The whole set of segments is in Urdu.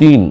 3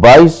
22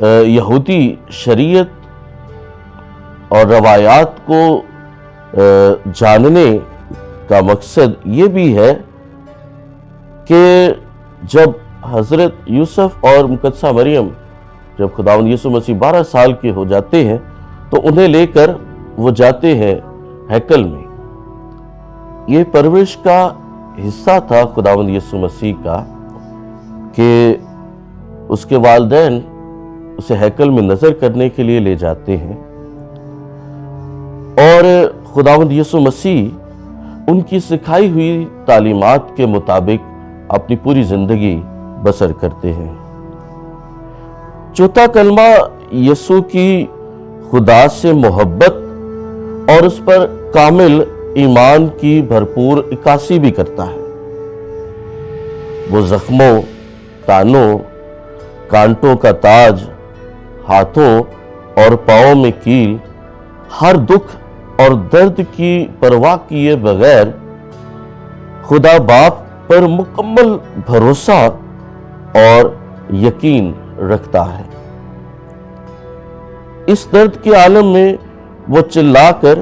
یہودی شریعت اور روایات کو جاننے کا مقصد یہ بھی ہے کہ جب حضرت یوسف اور مقدسہ مریم جب خداوند یسوع مسیح 12 سال کے ہو جاتے ہیں تو انہیں لے کر وہ جاتے ہیں ہیکل میں. یہ پرورش کا حصہ تھا خداوند یسوع مسیح کا کہ اس کے والدین اسے ہیکل میں نظر کرنے کے لیے لے جاتے ہیں اور خداوند یسوع مسیح ان کی سکھائی ہوئی تعلیمات کے مطابق اپنی پوری زندگی بسر کرتے ہیں. چوتھا کلمہ یسوع کی خدا سے محبت اور اس پر کامل ایمان کی بھرپور عکاسی بھی کرتا ہے. وہ زخموں، تانوں، کانٹوں کا تاج، ہاتھوں اور پاؤں میں کیل، ہر دکھ اور درد کی پرواہ کیے بغیر خدا باپ پر مکمل بھروسہ اور یقین رکھتا ہے. اس درد کے عالم میں وہ چلا کر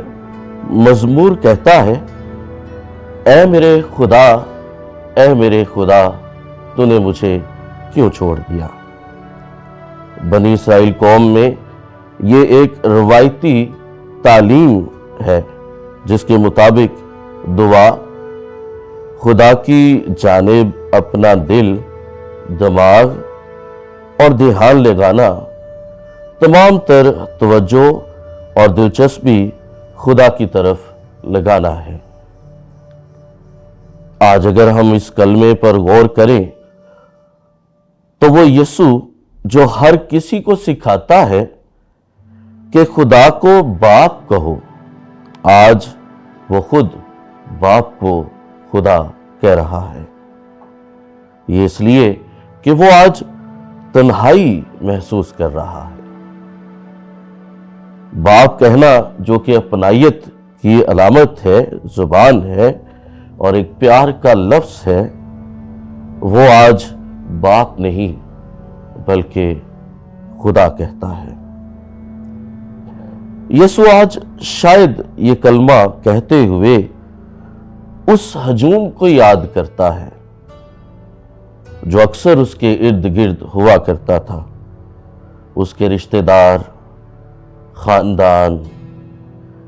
مزمور کہتا ہے، اے میرے خدا، اے میرے خدا، تو نے مجھے کیوں چھوڑ دیا. بنی اسرائیل قوم میں یہ ایک روایتی تعلیم ہے جس کے مطابق دعا، خدا کی جانب اپنا دل، دماغ اور دھیان لگانا، تمام تر توجہ اور دلچسپی خدا کی طرف لگانا ہے. آج اگر ہم اس کلمے پر غور کریں تو وہ یسوع جو ہر کسی کو سکھاتا ہے کہ خدا کو باپ کہو، آج وہ خود باپ کو خدا کہہ رہا ہے. یہ اس لیے کہ وہ آج تنہائی محسوس کر رہا ہے. باپ کہنا جو کہ اپنائیت کی علامت ہے، زبان ہے اور ایک پیار کا لفظ ہے، وہ آج باپ نہیں بلکہ خدا کہتا ہے. یسوع آج شاید یہ کلمہ کہتے ہوئے اس ہجوم کو یاد کرتا ہے جو اکثر اس کے ارد گرد ہوا کرتا تھا. اس کے رشتہ دار، خاندان،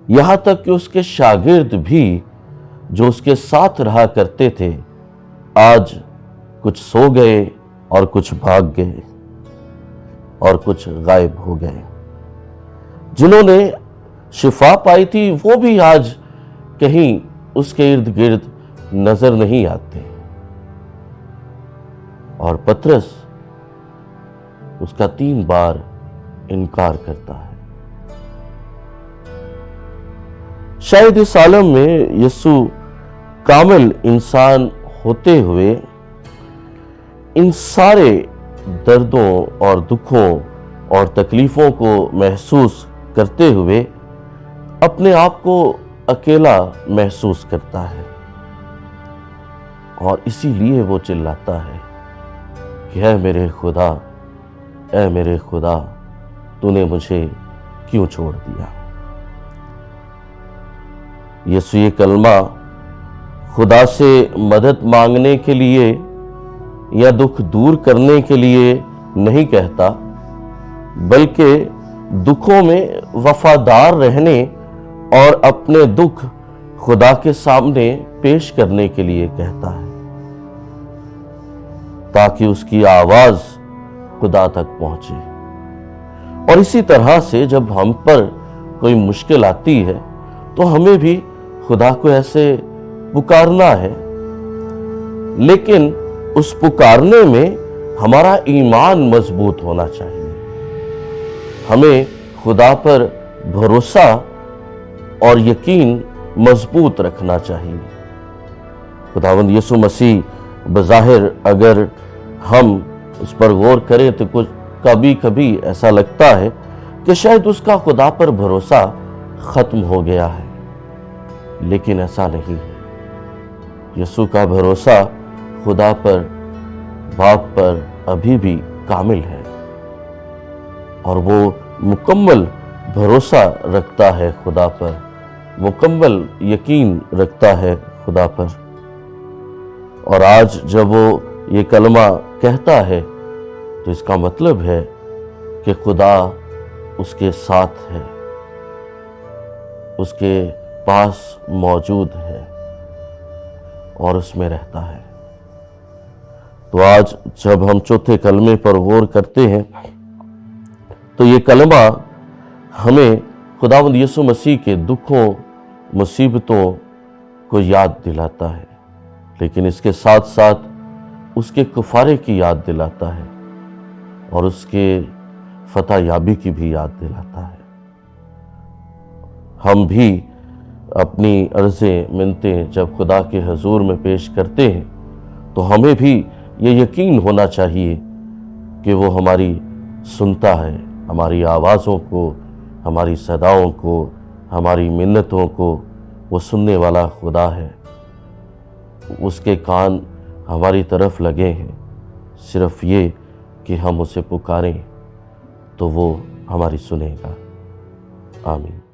یہاں تک کہ اس کے شاگرد بھی جو اس کے ساتھ رہا کرتے تھے، آج کچھ سو گئے اور کچھ بھاگ گئے اور کچھ غائب ہو گئے. جنہوں نے شفا پائی تھی وہ بھی آج کہیں اس کے ارد گرد نظر نہیں آتے. اور پطرس اس کا 3 بار انکار کرتا ہے. شاید اس عالم میں یسوع کامل انسان ہوتے ہوئے ان سارے دردوں اور دکھوں اور تکلیفوں کو محسوس کرتے ہوئے اپنے آپ کو اکیلا محسوس کرتا ہے، اور اسی لیے وہ چلاتا ہے کہ اے میرے خدا، اے میرے خدا، تو نے مجھے کیوں چھوڑ دیا. یسوع یہ کلمہ خدا سے مدد مانگنے کے لیے یا دکھ دور کرنے کے لیے نہیں کہتا، بلکہ دکھوں میں وفادار رہنے اور اپنے دکھ خدا کے سامنے پیش کرنے کے لیے کہتا ہے، تاکہ اس کی آواز خدا تک پہنچے. اور اسی طرح سے جب ہم پر کوئی مشکل آتی ہے تو ہمیں بھی خدا کو ایسے پکارنا ہے، لیکن اس پکارنے میں ہمارا ایمان مضبوط ہونا چاہیے. ہمیں خدا پر بھروسہ اور یقین مضبوط رکھنا چاہیے. خداوند یسوع مسیح بظاہر اگر ہم اس پر غور کریں تو کچھ کبھی کبھی ایسا لگتا ہے کہ شاید اس کا خدا پر بھروسہ ختم ہو گیا ہے، لیکن ایسا نہیں ہے. یسوع کا بھروسہ خدا پر، باپ پر ابھی بھی کامل ہے. اور وہ مکمل بھروسہ رکھتا ہے خدا پر، مکمل یقین رکھتا ہے خدا پر۔ اور آج جب وہ یہ کلمہ کہتا ہے تو اس کا مطلب ہے کہ خدا اس کے ساتھ ہے، اس کے پاس موجود ہے اور اس میں رہتا ہے۔ تو آج جب ہم چوتھے کلمے پر غور کرتے ہیں تو یہ کلمہ ہمیں خداوند یسوع مسیح کے دکھوں مصیبتوں کو یاد دلاتا ہے، لیکن اس کے ساتھ ساتھ اس کے کفارے کی یاد دلاتا ہے اور اس کے فتح یابی کی بھی یاد دلاتا ہے۔ ہم بھی اپنی عرضیں منتیں جب خدا کے حضور میں پیش کرتے ہیں تو ہمیں بھی یہ یقین ہونا چاہیے کہ وہ ہماری سنتا ہے، ہماری آوازوں کو، ہماری صداؤں کو، ہماری منتوں کو وہ سننے والا خدا ہے۔ اس کے کان ہماری طرف لگے ہیں، صرف یہ کہ ہم اسے پکاریں تو وہ ہماری سنے گا۔ آمین۔